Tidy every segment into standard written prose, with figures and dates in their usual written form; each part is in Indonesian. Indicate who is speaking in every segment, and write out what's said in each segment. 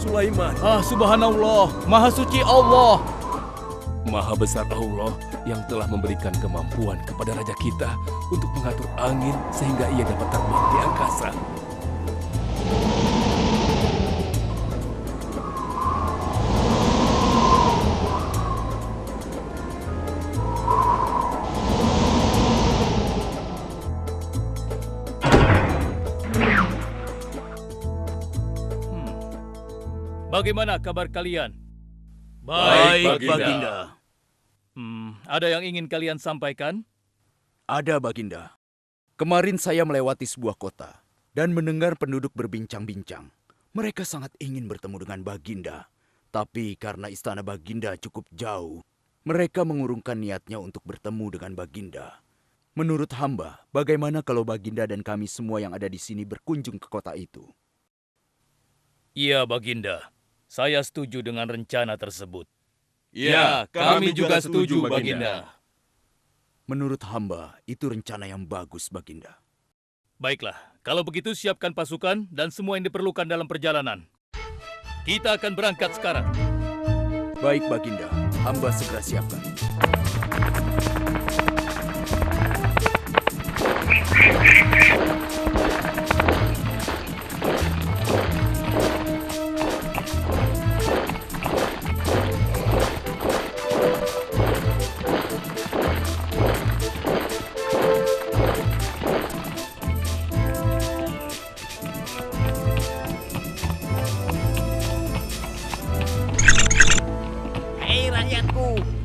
Speaker 1: Sulaiman.
Speaker 2: Subhanallah, Maha Suci Allah.
Speaker 1: Maha besar Allah yang telah memberikan kemampuan kepada raja kita untuk mengatur angin sehingga ia dapat terbang di angkasa.
Speaker 2: Bagaimana kabar kalian?
Speaker 3: Baik, Baginda.
Speaker 2: Ada yang ingin kalian sampaikan?
Speaker 3: Ada, Baginda. Kemarin saya melewati sebuah kota dan mendengar penduduk berbincang-bincang. Mereka sangat ingin bertemu dengan Baginda. Tapi karena istana Baginda cukup jauh, mereka mengurungkan niatnya untuk bertemu dengan Baginda. Menurut hamba, bagaimana kalau Baginda dan kami semua yang ada di sini berkunjung ke kota itu?
Speaker 2: Iya, Baginda. Saya setuju dengan rencana tersebut.
Speaker 4: Ya, kami juga setuju, Baginda.
Speaker 3: Menurut hamba, itu rencana yang bagus, Baginda.
Speaker 2: Baiklah, kalau begitu siapkan pasukan dan semua yang diperlukan dalam perjalanan. Kita akan berangkat sekarang.
Speaker 3: Baik, Baginda. Hamba segera siapkan.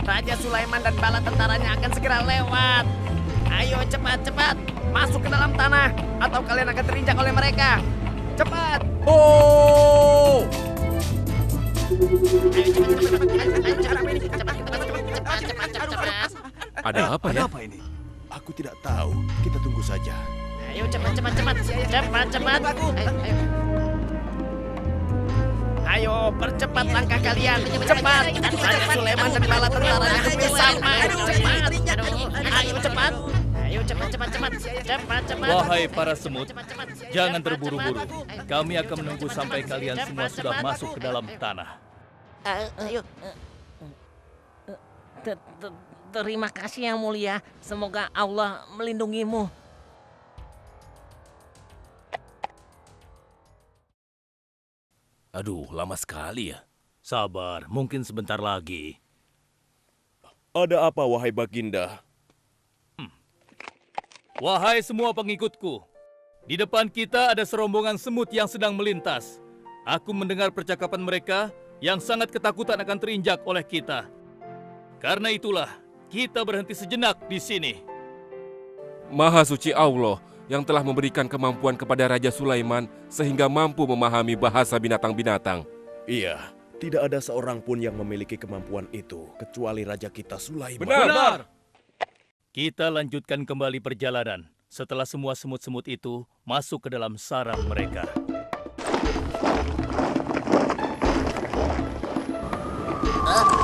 Speaker 5: Raja Sulaiman dan bala tentaranya akan segera lewat. Ayo cepat-cepat masuk ke dalam tanah atau kalian akan terinjak oleh mereka. Cepat!
Speaker 3: Oh!
Speaker 1: Ada apa ya?
Speaker 4: Apa ini? Aku tidak tahu. Kita tunggu saja.
Speaker 5: Ayo cepat. Ayo percepat langkah kalian. Cepat! Raja Sulaiman dan bala tentaranya bersama. Cepat! Ayo cepat.
Speaker 2: Wahai para semut, jangan terburu-buru. Kami akan menunggu sampai kalian semua sudah masuk ke dalam tanah.
Speaker 5: Ayo. Terima kasih yang mulia. Semoga Allah melindungimu.
Speaker 1: Aduh, lama sekali ya.
Speaker 2: Sabar, mungkin sebentar lagi.
Speaker 4: Ada apa, wahai Baginda?
Speaker 2: Wahai semua pengikutku, di depan kita ada serombongan semut yang sedang melintas. Aku mendengar percakapan mereka yang sangat ketakutan akan terinjak oleh kita. Karena itulah, kita berhenti sejenak di sini.
Speaker 1: Maha suci Allah yang telah memberikan kemampuan kepada Raja Sulaiman sehingga mampu memahami bahasa binatang-binatang.
Speaker 4: Iya, tidak ada seorang pun yang memiliki kemampuan itu kecuali Raja kita Sulaiman.
Speaker 1: Benar.
Speaker 2: Kita lanjutkan kembali perjalanan setelah semua semut-semut itu masuk ke dalam sarang mereka.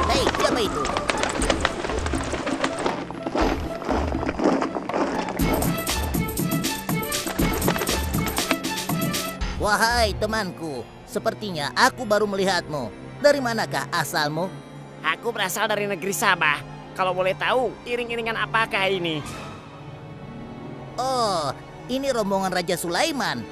Speaker 5: Hei, siapa itu?
Speaker 6: Wahai temanku, sepertinya aku baru melihatmu. Dari manakah asalmu?
Speaker 5: Aku berasal dari negeri Sabah. Kalau boleh tahu, iring-iringan apakah ini?
Speaker 6: Oh, ini rombongan Raja Sulaiman.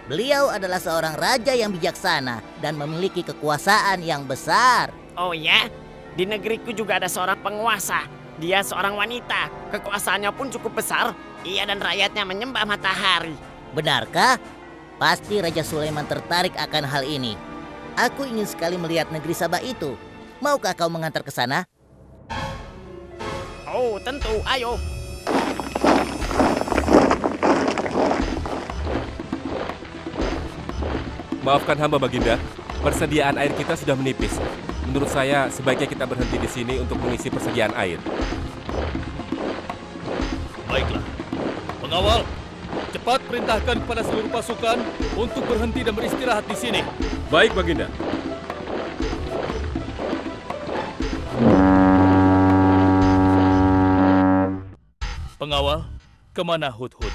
Speaker 6: Beliau adalah seorang raja yang bijaksana dan memiliki kekuasaan yang besar.
Speaker 5: Oh ya? Di negeriku juga ada seorang penguasa. Dia seorang wanita. Kekuasaannya pun cukup besar. Ia dan rakyatnya menyembah matahari.
Speaker 6: Benarkah? Pasti Raja Sulaiman tertarik akan hal ini. Aku ingin sekali melihat negeri Sabah itu. Maukah kau mengantar ke sana?
Speaker 5: Oh, tentu. Ayo.
Speaker 1: Maafkan hamba, Baginda. Persediaan air kita sudah menipis. Menurut saya, sebaiknya kita berhenti di sini untuk mengisi persediaan air.
Speaker 2: Baiklah. Pengawal, cepat perintahkan kepada seluruh pasukan untuk berhenti dan beristirahat di sini.
Speaker 1: Baik, Baginda.
Speaker 2: Pengawal, kemana Hudhud?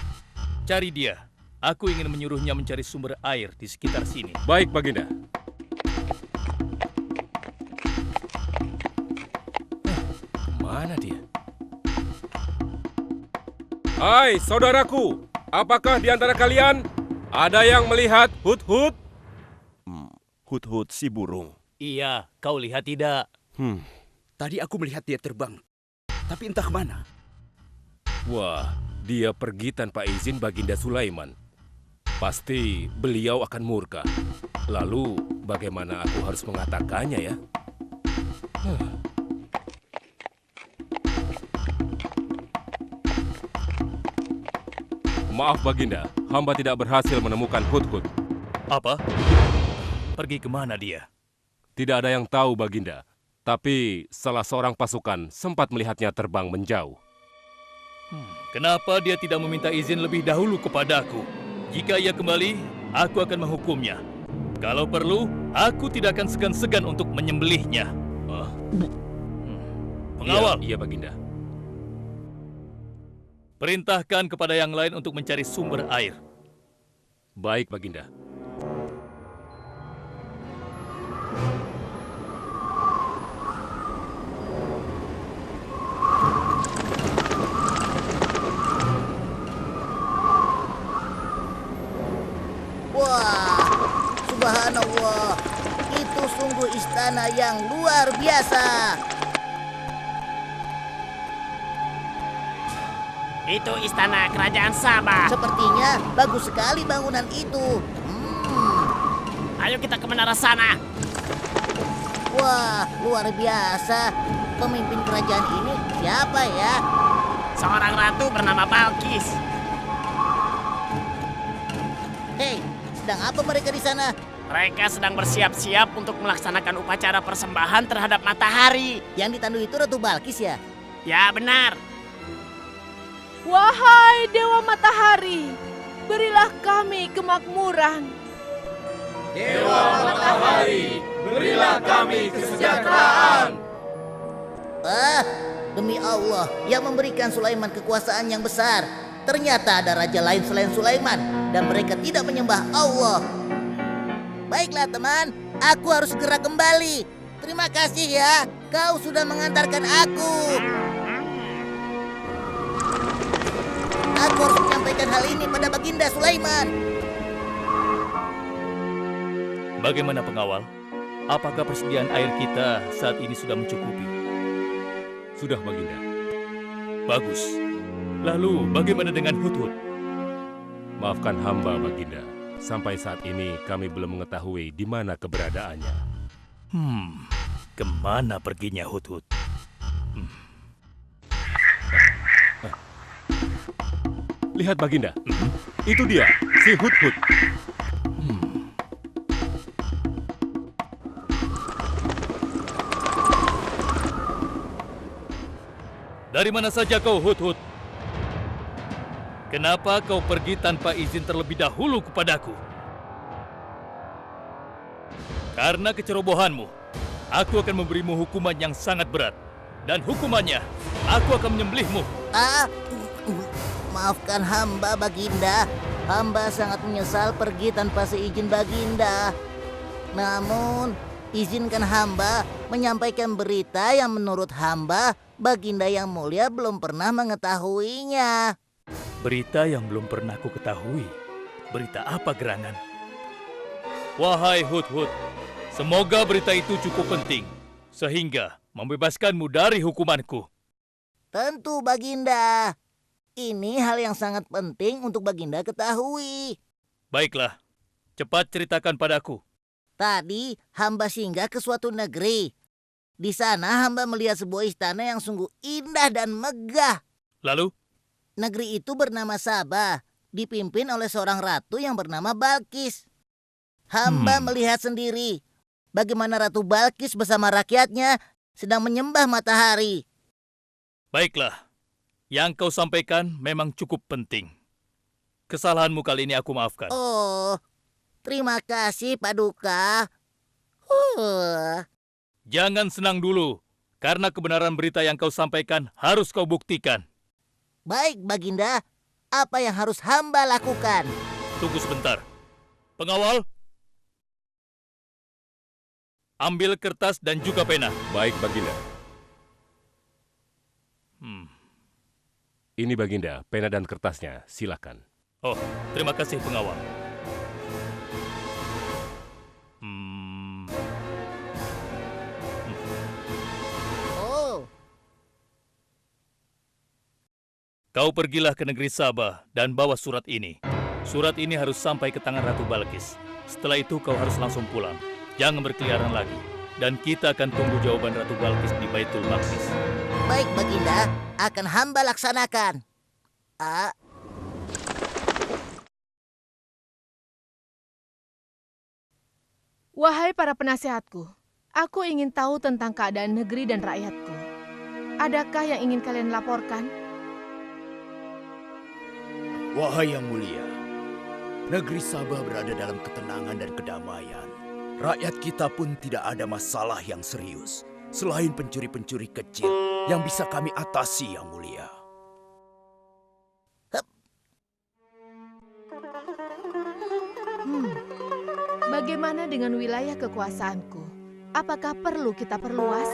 Speaker 2: Cari dia. Aku ingin menyuruhnya mencari sumber air di sekitar sini.
Speaker 1: Baik, Baginda. Kemana dia?
Speaker 7: Hai saudaraku, apakah di antara kalian ada yang melihat Hut-Hut?
Speaker 4: Hut-hut si burung.
Speaker 2: Iya, kau lihat tidak?
Speaker 3: Tadi aku melihat dia terbang, tapi entah kemana.
Speaker 1: Wah, dia pergi tanpa izin Baginda Sulaiman. Pasti beliau akan murka. Lalu, bagaimana aku harus mengatakannya ya? Maaf Baginda, hamba tidak berhasil menemukan Hut-Hut.
Speaker 2: Apa? Pergi kemana dia?
Speaker 1: Tidak ada yang tahu Baginda, tapi salah seorang pasukan sempat melihatnya terbang menjauh.
Speaker 2: Kenapa dia tidak meminta izin lebih dahulu kepadaku? Jika ia kembali, aku akan menghukumnya. Kalau perlu, aku tidak akan segan-segan untuk menyembelihnya. Pengawal,
Speaker 1: Iya, Baginda.
Speaker 2: perintahkan kepada yang lain untuk mencari sumber air.
Speaker 1: Baik Baginda.
Speaker 6: Wah, subhanallah. Itu sungguh istana yang luar biasa.
Speaker 5: Itu istana kerajaan Sabah.
Speaker 6: Sepertinya bagus sekali bangunan itu.
Speaker 5: Ayo kita ke menara sana.
Speaker 6: Wah, luar biasa. Pemimpin kerajaan ini siapa ya?
Speaker 5: Seorang ratu bernama Balkis.
Speaker 6: Hei, sedang apa mereka di sana?
Speaker 5: Mereka sedang bersiap-siap untuk melaksanakan upacara persembahan terhadap matahari.
Speaker 6: Yang ditandu itu Ratu Balkis ya?
Speaker 5: Ya benar.
Speaker 8: Wahai Dewa Matahari, berilah kami kemakmuran.
Speaker 1: Dewa Matahari, berilah kami kesejahteraan.
Speaker 6: Demi Allah yang memberikan Sulaiman kekuasaan yang besar. Ternyata ada raja lain selain Sulaiman dan mereka tidak menyembah Allah. Baiklah teman, aku harus segera kembali. Terima kasih ya, kau sudah mengantarkan aku. Aku harus menyampaikan hal ini pada Baginda Sulaiman.
Speaker 2: Bagaimana pengawal? Apakah persediaan air kita saat ini sudah mencukupi?
Speaker 1: Sudah Baginda.
Speaker 2: Bagus. Lalu bagaimana dengan Hut-Hut?
Speaker 1: Maafkan hamba Baginda. Sampai saat ini kami belum mengetahui di mana keberadaannya.
Speaker 2: Kemana perginya Hut-Hut?
Speaker 1: Lihat Baginda, itu dia, si Hut-Hut.
Speaker 2: Dari mana saja kau, Hut-Hut? Kenapa kau pergi tanpa izin terlebih dahulu kepadaku? Karena kecerobohanmu, aku akan memberimu hukuman yang sangat berat. Dan hukumannya, aku akan menyembelihmu.
Speaker 6: Maafkan hamba Baginda. Hamba sangat menyesal pergi tanpa seizin Baginda. Namun, izinkan hamba menyampaikan berita yang menurut hamba Baginda yang mulia belum pernah mengetahuinya.
Speaker 2: Berita yang belum pernah ku ketahui. Berita apa gerangan? Wahai Hut-Hut, semoga berita itu cukup penting, sehingga membebaskanmu dari hukumanku.
Speaker 6: Tentu Baginda. Ini hal yang sangat penting untuk Baginda ketahui.
Speaker 2: Baiklah, cepat ceritakan padaku.
Speaker 6: Tadi hamba singgah ke suatu negeri. Di sana hamba melihat sebuah istana yang sungguh indah dan megah.
Speaker 2: Lalu?
Speaker 6: Negeri itu bernama Sabah, dipimpin oleh seorang ratu yang bernama Balkis. Hamba melihat sendiri bagaimana Ratu Balkis bersama rakyatnya sedang menyembah matahari.
Speaker 2: Baiklah, yang kau sampaikan memang cukup penting. Kesalahanmu kali ini aku maafkan.
Speaker 6: Oh, terima kasih Paduka.
Speaker 2: Jangan senang dulu, karena kebenaran berita yang kau sampaikan harus kau buktikan.
Speaker 6: Baik Baginda, apa yang harus hamba lakukan?
Speaker 2: Tunggu sebentar. Pengawal, ambil kertas dan juga pena.
Speaker 1: Baik Baginda. Ini Baginda, pena dan kertasnya, silakan.
Speaker 2: Oh, terima kasih pengawal.
Speaker 6: Oh,
Speaker 2: Kau pergilah ke negeri Sabah dan bawa surat ini. Surat ini harus sampai ke tangan Ratu Balkis. Setelah itu kau harus langsung pulang. Jangan berkeliaran lagi. Dan kita akan tunggu jawaban Ratu Balkis di Baitul Maqdis.
Speaker 6: baik Baginda, akan hamba laksanakan.
Speaker 8: Wahai para penasehatku, aku ingin tahu tentang keadaan negeri dan rakyatku. Adakah yang ingin kalian laporkan?
Speaker 3: Wahai yang mulia, negeri Sabah berada dalam ketenangan dan kedamaian. Rakyat kita pun tidak ada masalah yang serius, selain pencuri-pencuri kecil yang bisa kami atasi, yang mulia.
Speaker 8: Bagaimana dengan wilayah kekuasaanku? Apakah perlu kita perluas?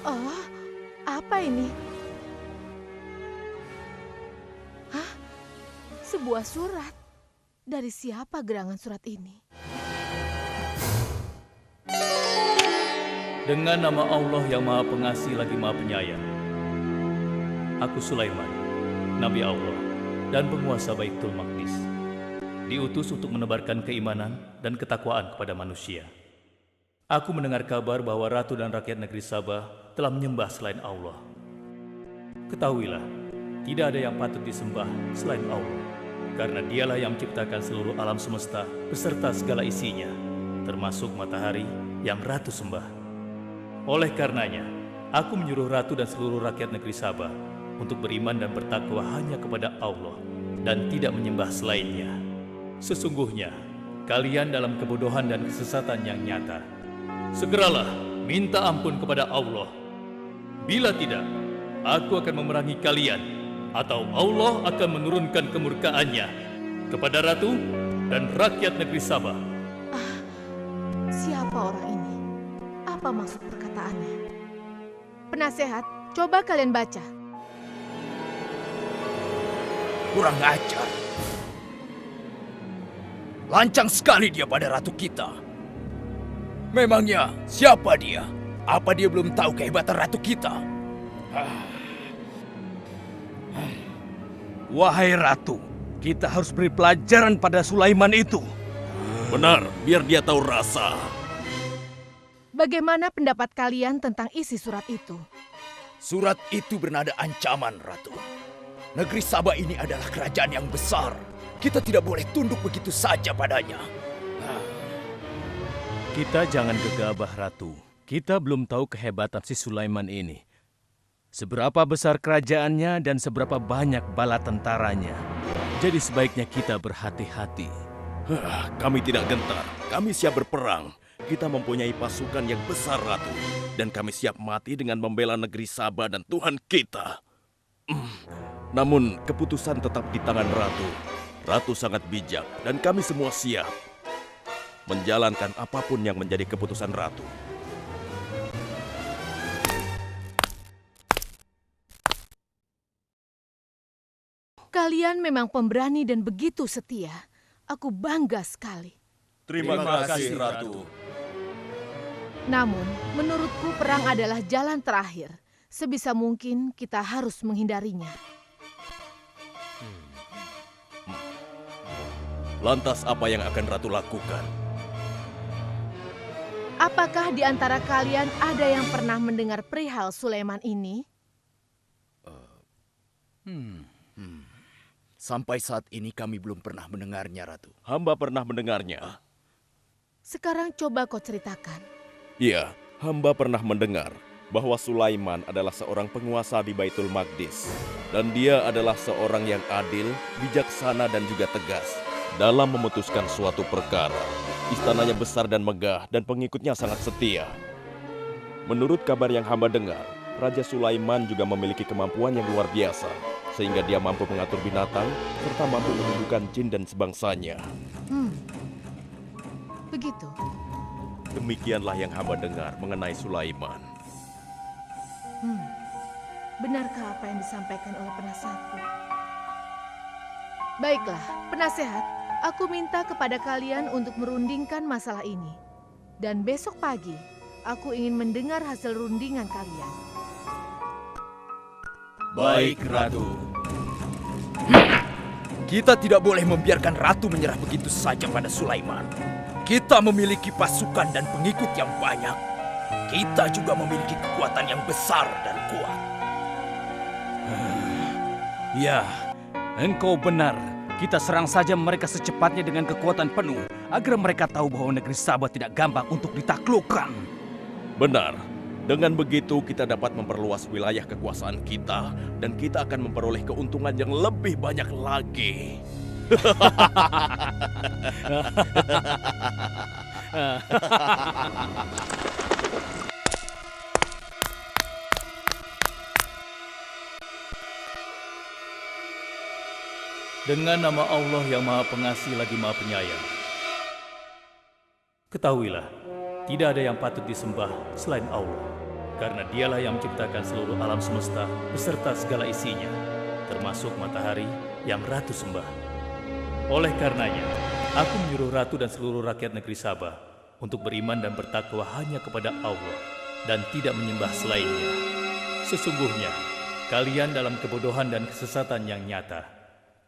Speaker 8: Oh, apa ini? Hah? Sebuah surat. Dari siapa gerangan surat ini?
Speaker 2: Dengan nama Allah yang Maha Pengasih lagi Maha Penyayang. Aku Sulaiman, Nabi Allah dan penguasa Baitul Maqdis. Diutus untuk menebarkan keimanan dan ketakwaan kepada manusia. Aku mendengar kabar bahwa ratu dan rakyat negeri Sabah telah menyembah selain Allah. Ketahuilah, tidak ada yang patut disembah selain Allah, karena dialah yang menciptakan seluruh alam semesta beserta segala isinya, termasuk matahari yang ratu sembah. Oleh karenanya, aku menyuruh ratu dan seluruh rakyat negeri Sabah untuk beriman dan bertakwa hanya kepada Allah dan tidak menyembah selainnya. Sesungguhnya, kalian dalam kebodohan dan kesesatan yang nyata. Segeralah minta ampun kepada Allah. Bila tidak, aku akan memerangi kalian, atau Allah akan menurunkan kemurkaannya kepada ratu dan rakyat negeri Sabah.
Speaker 8: Siapa orang ini? Apa maksud perkataannya? Penasehat, coba kalian baca.
Speaker 3: Kurang ajar. Lancang sekali dia pada ratu kita. Memangnya siapa dia? Apa dia belum tahu kehebatan ratu kita?
Speaker 7: Wahai Ratu, kita harus beri pelajaran pada Sulaiman itu.
Speaker 4: Benar, biar dia tahu rasa.
Speaker 8: Bagaimana pendapat kalian tentang isi surat itu?
Speaker 3: Surat itu bernada ancaman, Ratu. Negeri Sabah ini adalah kerajaan yang besar. Kita tidak boleh tunduk begitu saja padanya.
Speaker 1: Kita jangan gegabah, Ratu. Kita belum tahu kehebatan si Sulaiman ini. Seberapa besar kerajaannya dan seberapa banyak bala tentaranya. Jadi sebaiknya kita berhati-hati.
Speaker 4: Kami tidak gentar, kami siap berperang. Kita mempunyai pasukan yang besar, Ratu. Dan kami siap mati dengan membela negeri Sabah dan Tuhan kita. Namun, keputusan tetap di tangan Ratu. Ratu sangat bijak dan kami semua siap menjalankan apapun yang menjadi keputusan Ratu.
Speaker 8: Kalian memang pemberani dan begitu setia. Aku bangga sekali.
Speaker 4: Terima kasih, Ratu.
Speaker 8: Namun, menurutku perang adalah jalan terakhir. Sebisa mungkin kita harus menghindarinya.
Speaker 4: Lantas apa yang akan Ratu lakukan?
Speaker 8: Apakah di antara kalian ada yang pernah mendengar perihal Sulaiman ini?
Speaker 3: Sampai saat ini kami belum pernah mendengarnya, Ratu.
Speaker 4: Hamba pernah mendengarnya.
Speaker 8: Sekarang coba kau ceritakan.
Speaker 4: Iya, hamba pernah mendengar bahwa Sulaiman adalah seorang penguasa di Baitul Maqdis. Dan dia adalah seorang yang adil, bijaksana dan juga tegas dalam memutuskan suatu perkara. Istananya besar dan megah dan pengikutnya sangat setia. Menurut kabar yang hamba dengar, Raja Sulaiman juga memiliki kemampuan yang luar biasa, sehingga dia mampu mengatur binatang serta mampu menundukkan jin dan sebangsanya.
Speaker 8: Begitu.
Speaker 4: Demikianlah yang hamba dengar mengenai Sulaiman.
Speaker 8: Benarkah apa yang disampaikan oleh penasehatku? Baiklah, penasehat, aku minta kepada kalian untuk merundingkan masalah ini. Dan besok pagi, aku ingin mendengar hasil rundingan kalian.
Speaker 1: Baik, Ratu.
Speaker 3: Kita tidak boleh membiarkan ratu menyerah begitu saja pada Sulaiman. Kita memiliki pasukan dan pengikut yang banyak. Kita juga memiliki kekuatan yang besar dan kuat.
Speaker 1: Ya, engkau benar. Kita serang saja mereka secepatnya dengan kekuatan penuh, agar mereka tahu bahwa negeri Sabah tidak gampang untuk ditaklukkan.
Speaker 4: Benar. Dengan begitu kita dapat memperluas wilayah kekuasaan kita dan kita akan memperoleh keuntungan yang lebih banyak lagi.
Speaker 2: Dengan nama Allah yang Maha Pengasih lagi Maha Penyayang. Ketahuilah, tidak ada yang patut disembah selain Allah, karena Dialah yang menciptakan seluruh alam semesta beserta segala isinya, termasuk matahari yang Ratu sembah. Oleh karenanya, aku menyuruh Ratu dan seluruh rakyat negeri Sabah untuk beriman dan bertakwa hanya kepada Allah dan tidak menyembah selainnya. Sesungguhnya, kalian dalam kebodohan dan kesesatan yang nyata.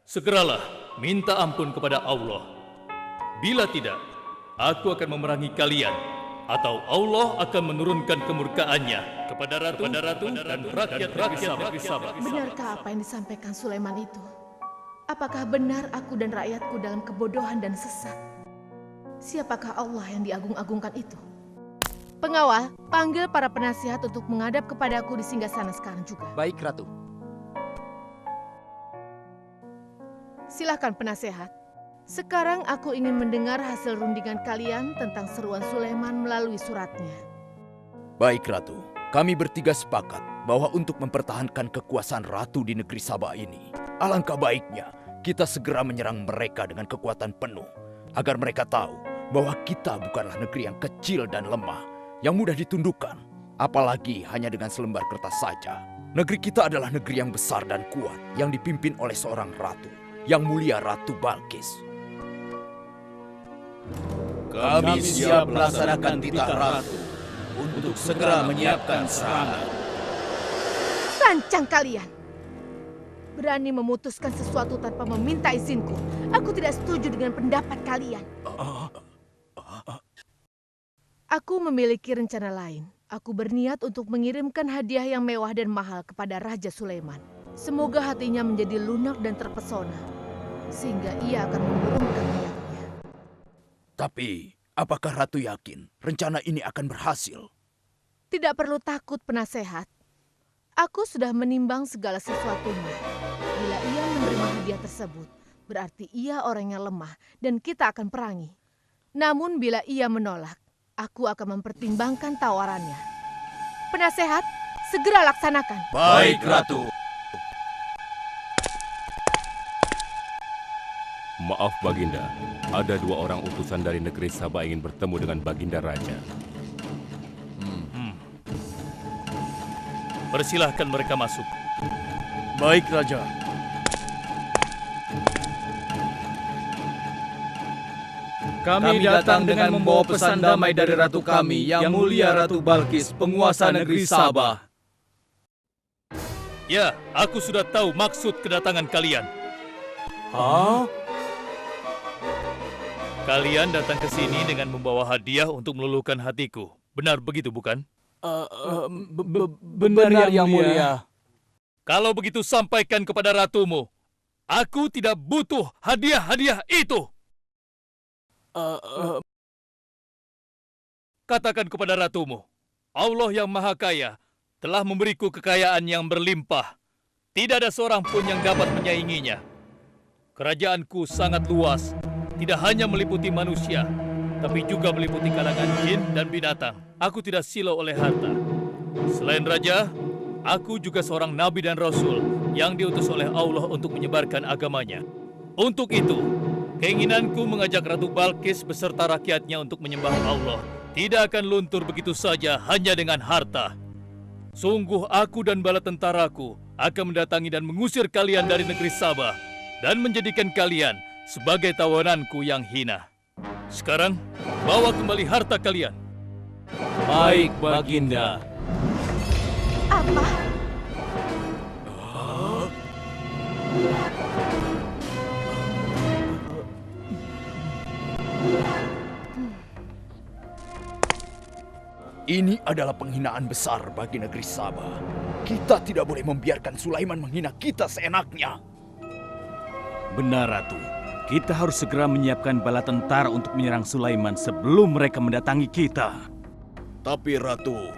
Speaker 2: Segeralah minta ampun kepada Allah. Bila tidak, aku akan memerangi kalian, atau Allah akan menurunkan kemurkaannya kepada Ratu dan rakyat negeri Sabah.
Speaker 8: Benarkah apa yang disampaikan Sulaiman itu? Apakah benar aku dan rakyatku dalam kebodohan dan sesat? Siapakah Allah yang diagung-agungkan itu? Pengawal, panggil para penasihat untuk menghadap kepadaku di singgasana sekarang juga.
Speaker 3: Baik, Ratu.
Speaker 8: Silakan penasehat. Sekarang aku ingin mendengar hasil rundingan kalian tentang seruan Sulaiman melalui suratnya.
Speaker 3: Baik, Ratu. Kami bertiga sepakat bahwa untuk mempertahankan kekuasaan Ratu di negeri Sabah ini, alangkah baiknya kita segera menyerang mereka dengan kekuatan penuh, agar mereka tahu bahwa kita bukanlah negeri yang kecil dan lemah, yang mudah ditundukkan, apalagi hanya dengan selembar kertas saja. Negeri kita adalah negeri yang besar dan kuat, yang dipimpin oleh seorang ratu, yang mulia Ratu Balkis.
Speaker 1: Kami siap melaksanakan titah Ratu untuk segera menyiapkan serangan.
Speaker 8: Sancang kalian! Berani memutuskan sesuatu tanpa meminta izinku. Aku tidak setuju dengan pendapat kalian. Aku memiliki rencana lain. Aku berniat untuk mengirimkan hadiah yang mewah dan mahal kepada Raja Sulaiman. Semoga hatinya menjadi lunak dan terpesona, sehingga ia akan menurunkan niatnya.
Speaker 3: Tapi, apakah Ratu yakin rencana ini akan berhasil?
Speaker 8: Tidak perlu takut, penasehat. Aku sudah menimbang segala sesuatunya. Bila ia menerima hadiah tersebut, berarti ia orang yang lemah dan kita akan perangi. Namun bila ia menolak, aku akan mempertimbangkan tawarannya. Penasehat, segera laksanakan.
Speaker 1: Baik, Ratu.
Speaker 7: Maaf Baginda, ada 2 orang utusan dari negeri Sabah ingin bertemu dengan Baginda Raja.
Speaker 2: Persilahkan mereka masuk.
Speaker 1: Baik, Raja. Kami datang dengan membawa pesan damai dari Ratu kami, yang mulia Ratu Balkis, penguasa negeri Sabah.
Speaker 2: Ya, aku sudah tahu maksud kedatangan kalian.
Speaker 1: Hah?
Speaker 2: Kalian datang ke sini dengan membawa hadiah untuk meluluhkan hatiku. Benar begitu, bukan?
Speaker 1: Benar, Yang Mulia.
Speaker 2: Kalau begitu sampaikan kepada ratumu. Aku tidak butuh hadiah-hadiah itu. Katakan kepada ratumu, Allah yang Maha Kaya telah memberiku kekayaan yang berlimpah. Tidak ada seorang pun yang dapat menyainginya. Kerajaanku sangat luas, tidak hanya meliputi manusia, tapi juga meliputi kalangan jin dan binatang. Aku tidak silau oleh harta. Selain raja, aku juga seorang nabi dan rasul yang diutus oleh Allah untuk menyebarkan agamanya. Untuk itu, keinginanku mengajak Ratu Balkis beserta rakyatnya untuk menyembah Allah, tidak akan luntur begitu saja hanya dengan harta. Sungguh aku dan bala tentaraku akan mendatangi dan mengusir kalian dari negeri Sabah dan menjadikan kalian sebagai tawananku yang hina. Sekarang, bawa kembali harta kalian.
Speaker 1: Baik, Baginda.
Speaker 8: Apa?
Speaker 3: Ini adalah penghinaan besar bagi negeri Sabah. Kita tidak boleh membiarkan Sulaiman menghina kita seenaknya.
Speaker 1: Benar, Ratu. Kita harus segera menyiapkan bala tentara untuk menyerang Sulaiman sebelum mereka mendatangi kita.
Speaker 3: Tapi Ratu,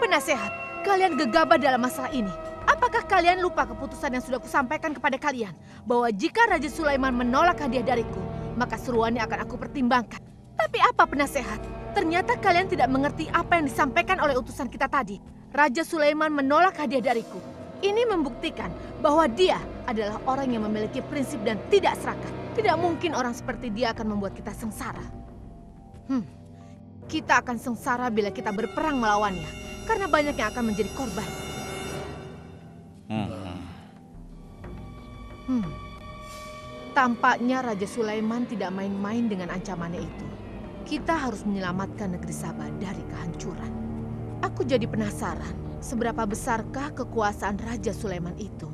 Speaker 8: Penasehat, kalian gegabah dalam masalah ini. Apakah kalian lupa keputusan yang sudah kusampaikan kepada kalian? Bahwa jika Raja Sulaiman menolak hadiah dariku, maka seruannya akan aku pertimbangkan. Tapi apa penasehat? Ternyata kalian tidak mengerti apa yang disampaikan oleh utusan kita tadi. Raja Sulaiman menolak hadiah dariku. Ini membuktikan bahwa dia adalah orang yang memiliki prinsip dan tidak serakah. Tidak mungkin orang seperti dia akan membuat kita sengsara. Kita akan sengsara bila kita berperang melawannya, karena banyak yang akan menjadi korban. Tampaknya Raja Sulaiman tidak main-main dengan ancamannya itu. Kita harus menyelamatkan negeri Sabah dari kehancuran. Aku jadi penasaran, seberapa besarkah kekuasaan Raja Sulaiman itu?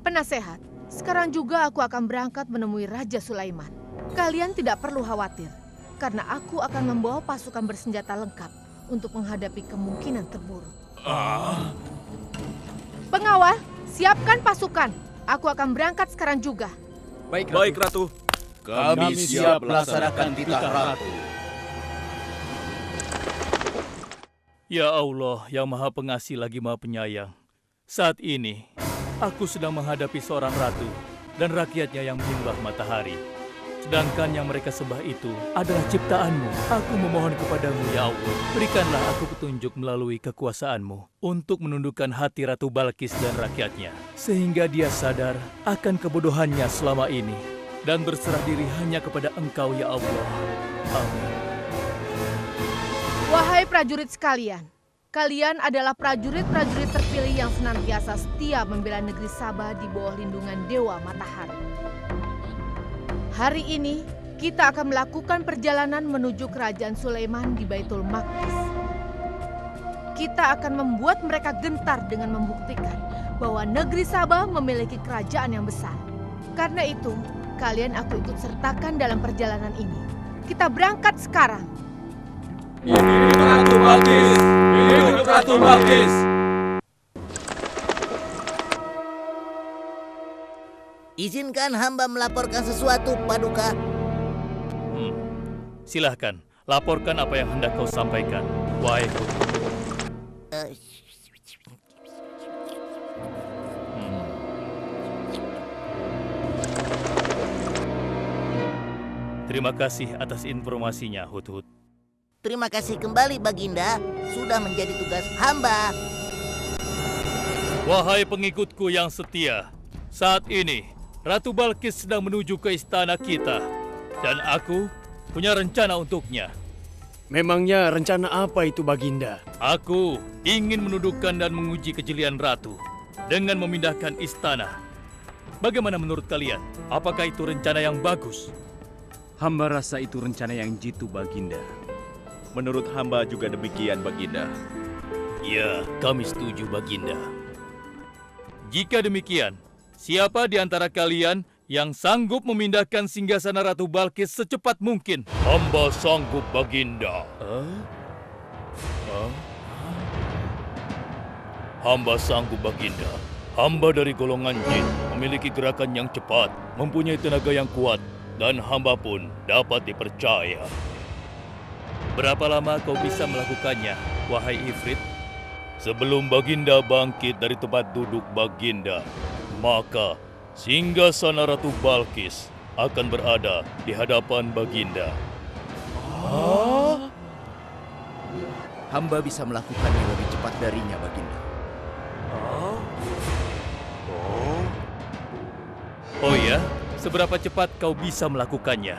Speaker 8: Penasehat, sekarang juga aku akan berangkat menemui Raja Sulaiman. Kalian tidak perlu khawatir, karena aku akan membawa pasukan bersenjata lengkap untuk menghadapi kemungkinan terburuk. Pengawal, siapkan pasukan. Aku akan berangkat sekarang juga.
Speaker 7: Baik, Ratu.
Speaker 3: kami siap melaksanakan titah Ratu.
Speaker 2: Ya Allah, yang Maha Pengasih lagi Maha Penyayang. Saat ini, aku sedang menghadapi seorang ratu dan rakyatnya yang menyembah matahari. Sedangkan yang mereka sembah itu adalah ciptaanmu. Aku memohon kepadamu, ya Allah, berikanlah aku petunjuk melalui kekuasaanmu untuk menundukkan hati Ratu Balkis dan rakyatnya, sehingga dia sadar akan kebodohannya selama ini dan berserah diri hanya kepada Engkau, ya Allah. Amin.
Speaker 8: Wahai prajurit sekalian, kalian adalah prajurit-prajurit terpilih yang senantiasa setia membela negeri Sabah di bawah lindungan Dewa Matahari. Hari ini, kita akan melakukan perjalanan menuju kerajaan Sulaiman di Baitul Maqdis. Kita akan membuat mereka gentar dengan membuktikan bahwa negeri Sabah memiliki kerajaan yang besar. Karena itu, kalian aku ikut sertakan dalam perjalanan ini. Kita berangkat sekarang.
Speaker 7: Hidup Ratu Balkis! Hidup Ratu Balkis!
Speaker 6: Izinkan hamba melaporkan sesuatu, Paduka.
Speaker 2: Silahkan, laporkan apa yang hendak kau sampaikan, wahai Putu. Terima kasih atas informasinya, Hudhud.
Speaker 6: Terima kasih kembali, Baginda. Sudah menjadi tugas hamba.
Speaker 2: Wahai pengikutku yang setia, saat ini Ratu Balkis sedang menuju ke istana kita, dan aku punya rencana untuknya.
Speaker 9: Memangnya rencana apa itu, Baginda?
Speaker 2: Aku ingin menundukkan dan menguji kejelian Ratu dengan memindahkan istana. Bagaimana menurut kalian? Apakah itu rencana yang bagus?
Speaker 1: Hamba rasa itu rencana yang jitu, Baginda.
Speaker 4: Menurut hamba juga demikian, Baginda.
Speaker 2: Ya, kami setuju, Baginda. Jika demikian, siapa di antara kalian yang sanggup memindahkan singgasana Ratu Balkis secepat mungkin? Hamba sanggup, Baginda. Hamba sanggup, Baginda. Hamba dari golongan jin, memiliki gerakan yang cepat, mempunyai tenaga yang kuat, dan hamba pun dapat dipercaya. Berapa lama kau bisa melakukannya, wahai Ifrit? Sebelum Baginda bangkit dari tempat duduk Baginda, maka singgasana Ratu Balkis akan berada di hadapan Baginda.
Speaker 3: Hamba bisa melakukannya lebih cepat darinya, Baginda.
Speaker 2: Oh ya? Seberapa cepat kau bisa melakukannya?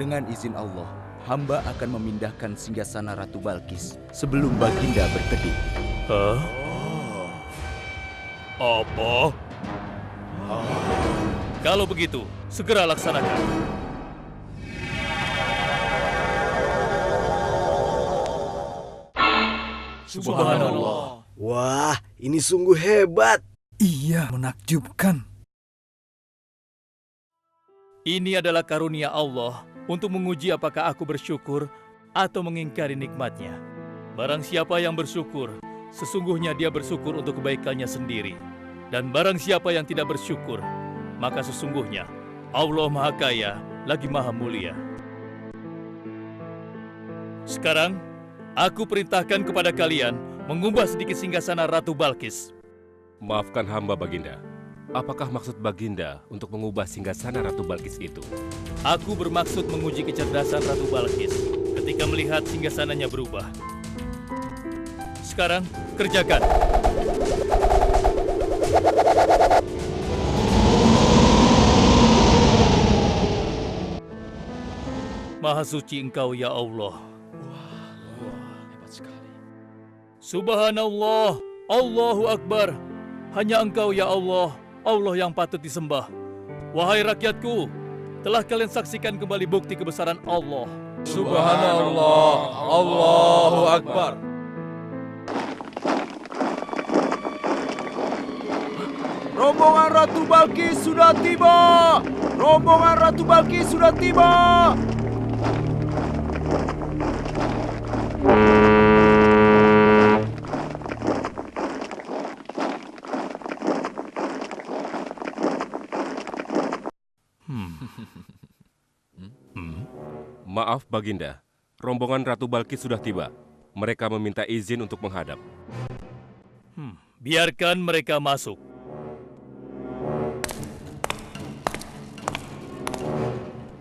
Speaker 3: Dengan izin Allah, hamba akan memindahkan singgasana Ratu Balkis sebelum Baginda berkedip.
Speaker 2: Hah? Apa? Kalau begitu, segera laksanakan. Subhanallah.
Speaker 9: Wah, ini sungguh hebat.
Speaker 10: Iya, menakjubkan.
Speaker 2: Ini adalah karunia Allah untuk menguji apakah aku bersyukur atau mengingkari nikmatnya. Barang siapa yang bersyukur, sesungguhnya dia bersyukur untuk kebaikannya sendiri. Dan barang siapa yang tidak bersyukur, maka sesungguhnya Allah Maha Kaya lagi Maha Mulia. Sekarang, aku perintahkan kepada kalian mengubah sedikit singgasana Ratu Balkis.
Speaker 7: Maafkan hamba, Baginda. Apakah maksud Baginda untuk mengubah singgasana Ratu Balkis itu?
Speaker 2: Aku bermaksud menguji kecerdasan Ratu Balkis ketika melihat singgasananya berubah. Sekarang, kerjakan. Maha suci Engkau, ya Allah.
Speaker 3: Hebat sekali.
Speaker 2: Subhanallah, Allahu Akbar. Hanya Engkau, ya Allah, Allah yang patut disembah. Wahai rakyatku, telah kalian saksikan kembali bukti kebesaran Allah.
Speaker 4: Subhanallah, Allahu Akbar.
Speaker 3: Rombongan Ratu Balkis sudah tiba! Rombongan Ratu Balkis sudah tiba!
Speaker 7: Maaf, Baginda. Rombongan Ratu Balkis sudah tiba. Mereka meminta izin untuk menghadap.
Speaker 2: Biarkan mereka masuk.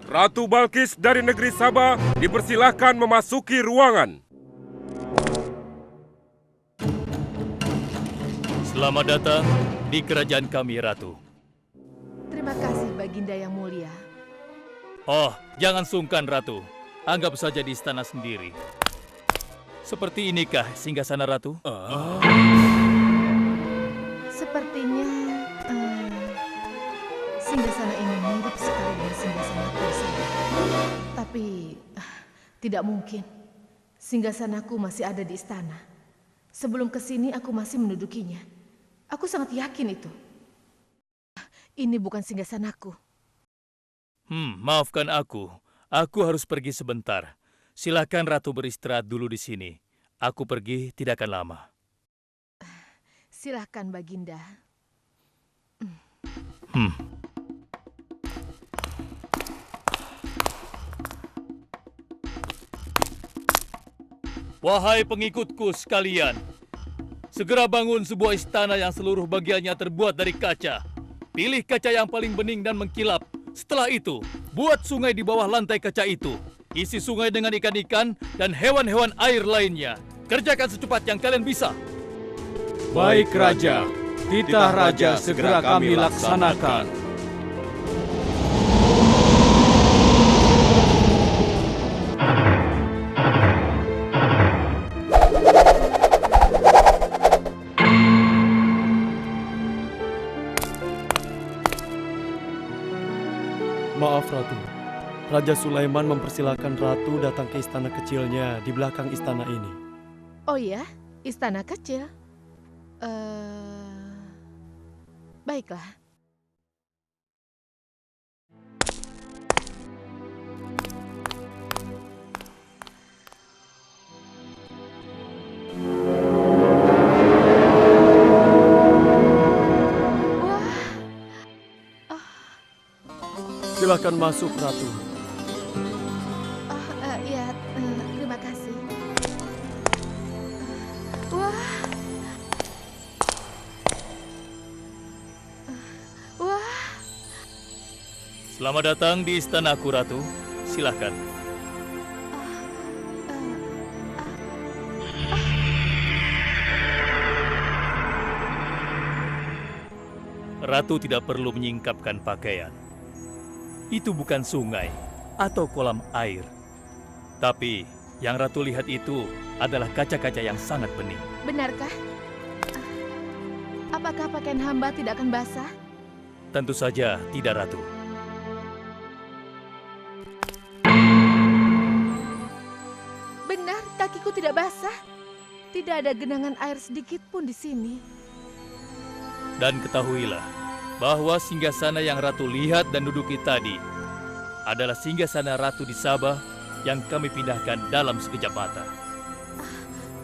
Speaker 7: Ratu Balkis dari negeri Sabah dipersilahkan memasuki ruangan.
Speaker 2: Selamat datang di kerajaan kami, Ratu.
Speaker 8: Terima kasih, Baginda yang mulia.
Speaker 2: Oh, jangan sungkan, Ratu. Anggap saja di istana sendiri. Seperti inikah singgasana Ratu?
Speaker 8: Sepertinya singgasana ini mirip sekali dengan singgasanaku saja. Tapi tidak mungkin. Singgasanaku masih ada di istana. Sebelum kesini aku masih mendudukinya. Aku sangat yakin itu. Ini bukan singgasanaku.
Speaker 2: Maafkan aku. Aku harus pergi sebentar. Silakan Ratu beristirahat dulu di sini. Aku pergi tidak akan lama.
Speaker 8: Silahkan, Baginda.
Speaker 2: Wahai pengikutku sekalian, segera bangun sebuah istana yang seluruh bagiannya terbuat dari kaca. Pilih kaca yang paling bening dan mengkilap. Setelah itu, buat sungai di bawah lantai kaca itu. Isi sungai dengan ikan-ikan dan hewan-hewan air lainnya. Kerjakan secepat yang kalian bisa.
Speaker 1: Baik, Raja. Titah Raja segera kami laksanakan.
Speaker 9: Maaf, Ratu. Raja Sulaiman mempersilahkan Ratu datang ke istana kecilnya di belakang istana ini.
Speaker 8: Oh ya, istana kecil. Baiklah.
Speaker 9: Silakan masuk, Ratu.
Speaker 8: Ya, terima kasih. Wah. Wah.
Speaker 2: Selamat datang di istanaku, Ratu. Silakan. Ratu tidak perlu menyingkapkan pakaian. Itu bukan sungai. atau kolam air. Tapi yang Ratu lihat itu adalah kaca-kaca yang sangat bening.
Speaker 8: Benarkah? Apakah pakaian hamba tidak akan basah?
Speaker 2: Tentu saja tidak, Ratu.
Speaker 8: Benar, kakiku tidak basah. Tidak ada genangan air sedikit pun di sini.
Speaker 2: Dan ketahuilah bahwa singgasana yang Ratu lihat dan duduki tadi adalah singgasana Ratu di Sabah yang kami pindahkan dalam sekejap mata.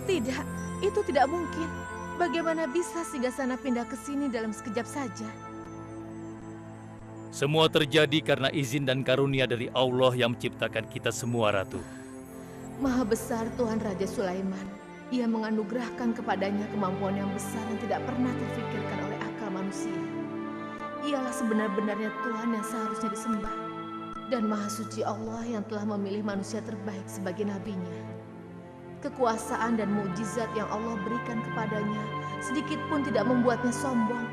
Speaker 8: Tidak, itu tidak mungkin. Bagaimana bisa singgasana pindah ke sini dalam sekejap saja?
Speaker 2: Semua terjadi karena izin dan karunia dari Allah yang menciptakan kita semua, Ratu.
Speaker 8: Maha besar Tuhan Raja Sulaiman. Ia menganugerahkan kepadanya kemampuan yang besar yang tidak pernah terfikirkan oleh akal manusia. Ialah sebenar-benarnya Tuhan yang seharusnya disembah. Dan Maha Suci Allah yang telah memilih manusia terbaik sebagai nabinya. Kekuasaan dan mukjizat yang Allah berikan kepadanya sedikit pun tidak membuatnya sombong.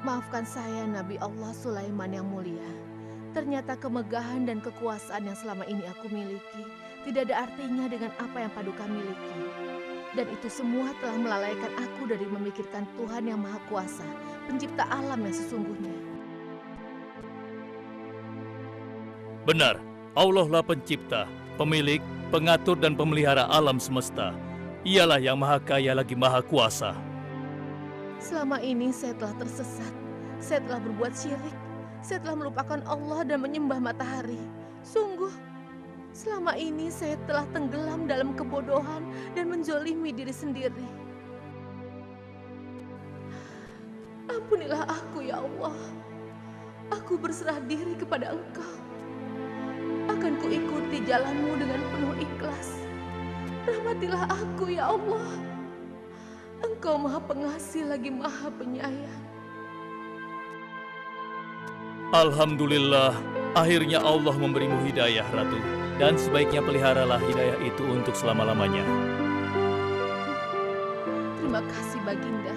Speaker 8: Maafkan saya, Nabi Allah Sulaiman yang mulia. Ternyata kemegahan dan kekuasaan yang selama ini aku miliki tidak ada artinya dengan apa yang Paduka miliki. Dan itu semua telah melalaikan aku dari memikirkan Tuhan yang Maha Kuasa, pencipta alam yang sesungguhnya.
Speaker 2: Benar, Allah lah pencipta, pemilik, pengatur dan pemelihara alam semesta. Ialah yang Maha Kaya lagi Maha Kuasa.
Speaker 8: Selama ini saya telah tersesat, saya telah berbuat syirik, saya telah melupakan Allah dan menyembah matahari. Sungguh, selama ini saya telah tenggelam dalam kebodohan dan menzolimi diri sendiri. Ampunilah aku ya Allah. Aku berserah diri kepada Engkau. Akan kuikuti jalanmu dengan penuh ikhlas. Rahmatilah aku ya Allah. Engkau Maha Pengasih lagi Maha Penyayang.
Speaker 2: Alhamdulillah, akhirnya Allah memberimu hidayah, Ratu. Dan sebaiknya peliharalah hidayah itu untuk selama-lamanya.
Speaker 8: Terima kasih Baginda.